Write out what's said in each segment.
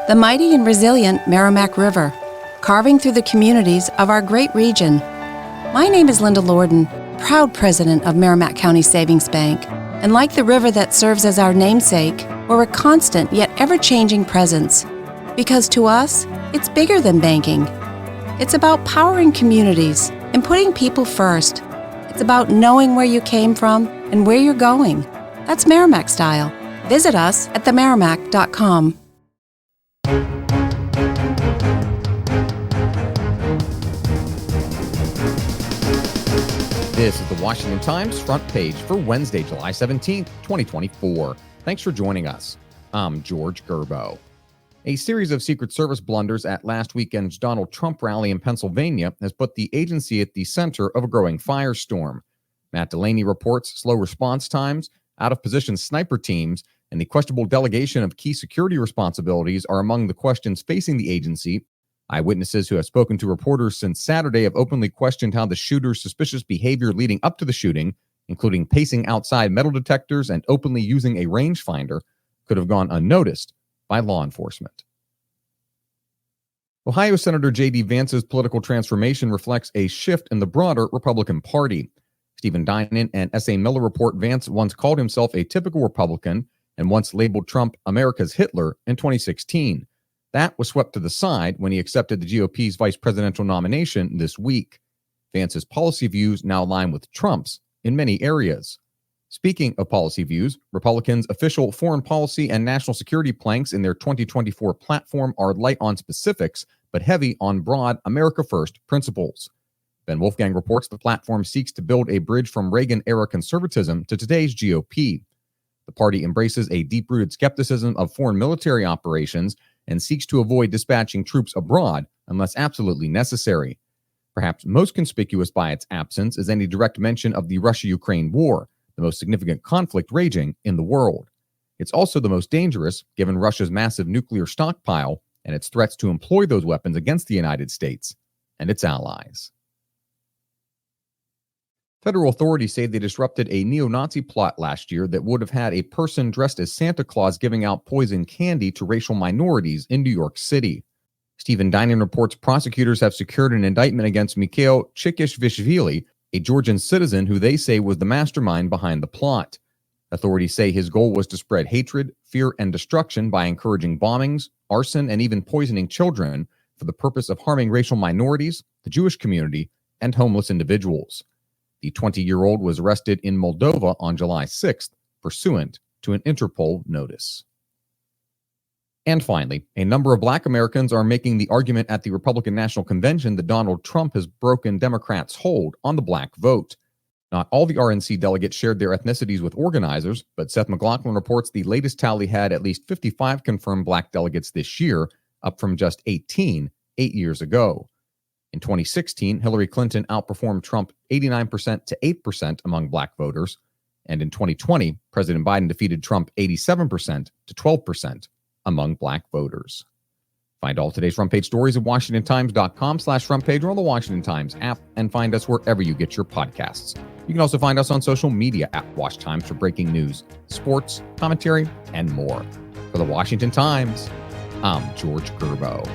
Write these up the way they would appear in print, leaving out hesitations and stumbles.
the mighty and resilient Merrimack River, carving through the communities of our great region. My name is Linda Lorden, proud president of Merrimack County Savings Bank, and like the river that serves as our namesake, we're a constant yet ever-changing presence. Because to us, it's bigger than banking. It's about powering communities and putting people first. It's about knowing where you came from and where you're going. That's Merrimack style. Visit us at themerrimack.com. This is the Washington Times front page for Wednesday, July 17th, 2024. Thanks for joining us. I'm George Gerbo. A series of Secret Service blunders at last weekend's Donald Trump rally in Pennsylvania has put the agency at the center of a growing firestorm. Matt Delaney reports slow response times, out-of-position sniper teams, and the questionable delegation of key security responsibilities are among the questions facing the agency. Eyewitnesses who have spoken to reporters since Saturday have openly questioned how the shooter's suspicious behavior leading up to the shooting, including pacing outside metal detectors and openly using a rangefinder, could have gone unnoticed by law enforcement. Ohio Senator J.D. Vance's political transformation reflects a shift in the broader Republican Party. Stephen Dinan and S.A. Miller report Vance once called himself a typical Republican and once labeled Trump America's Hitler in 2016. That was swept to the side when he accepted the GOP's vice presidential nomination this week. Vance's policy views now align with Trump's in many areas. Speaking of policy views, Republicans' official foreign policy and national security planks in their 2024 platform are light on specifics, but heavy on broad America First principles. Ben Wolfgang reports the platform seeks to build a bridge from Reagan-era conservatism to today's GOP. The party embraces a deep-rooted skepticism of foreign military operations and seeks to avoid dispatching troops abroad unless absolutely necessary. Perhaps most conspicuous by its absence is any direct mention of the Russia-Ukraine war, the most significant conflict raging in the world. It's also the most dangerous, given Russia's massive nuclear stockpile and its threats to employ those weapons against the United States and its allies. Federal authorities say they disrupted a neo-Nazi plot last year that would have had a person dressed as Santa Claus giving out poison candy to racial minorities in New York City. Stephen Dinan reports prosecutors have secured an indictment against Mikhail Chikishvili, a Georgian citizen who they say was the mastermind behind the plot. Authorities say his goal was to spread hatred, fear, and destruction by encouraging bombings, arson, and even poisoning children for the purpose of harming racial minorities, the Jewish community, and homeless individuals. The 20-year-old was arrested in Moldova on July 6th, pursuant to an Interpol notice. And finally, a number of Black Americans are making the argument at the Republican National Convention that Donald Trump has broken Democrats' hold on the Black vote. Not all the RNC delegates shared their ethnicities with organizers, but Seth McLaughlin reports the latest tally had at least 55 confirmed Black delegates this year, up from just 18 8 years ago. In 2016, Hillary Clinton outperformed Trump 89% to 8% among Black voters, and in 2020, President Biden defeated Trump 87% to 12% among Black voters. Find all today's front page stories at WashingtonTimes.com/front page or on the Washington Times app, and find us wherever you get your podcasts. You can also find us on social media at Wash Times for breaking news, sports, commentary, and more. For the Washington Times, I'm George Gerbo.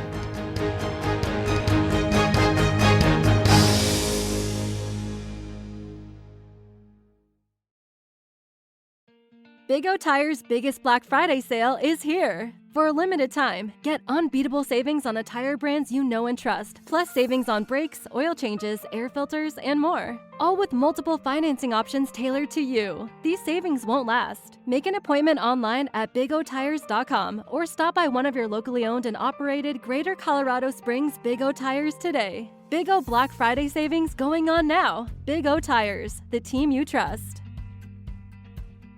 Big O Tire's biggest Black Friday sale is here. For a limited time, get unbeatable savings on the tire brands you know and trust, plus savings on brakes, oil changes, air filters, and more. All with multiple financing options tailored to you. These savings won't last. Make an appointment online at bigotires.com or stop by one of your locally owned and operated Greater Colorado Springs Big O Tires today. Big O Black Friday savings going on now. Big O Tires, the team you trust.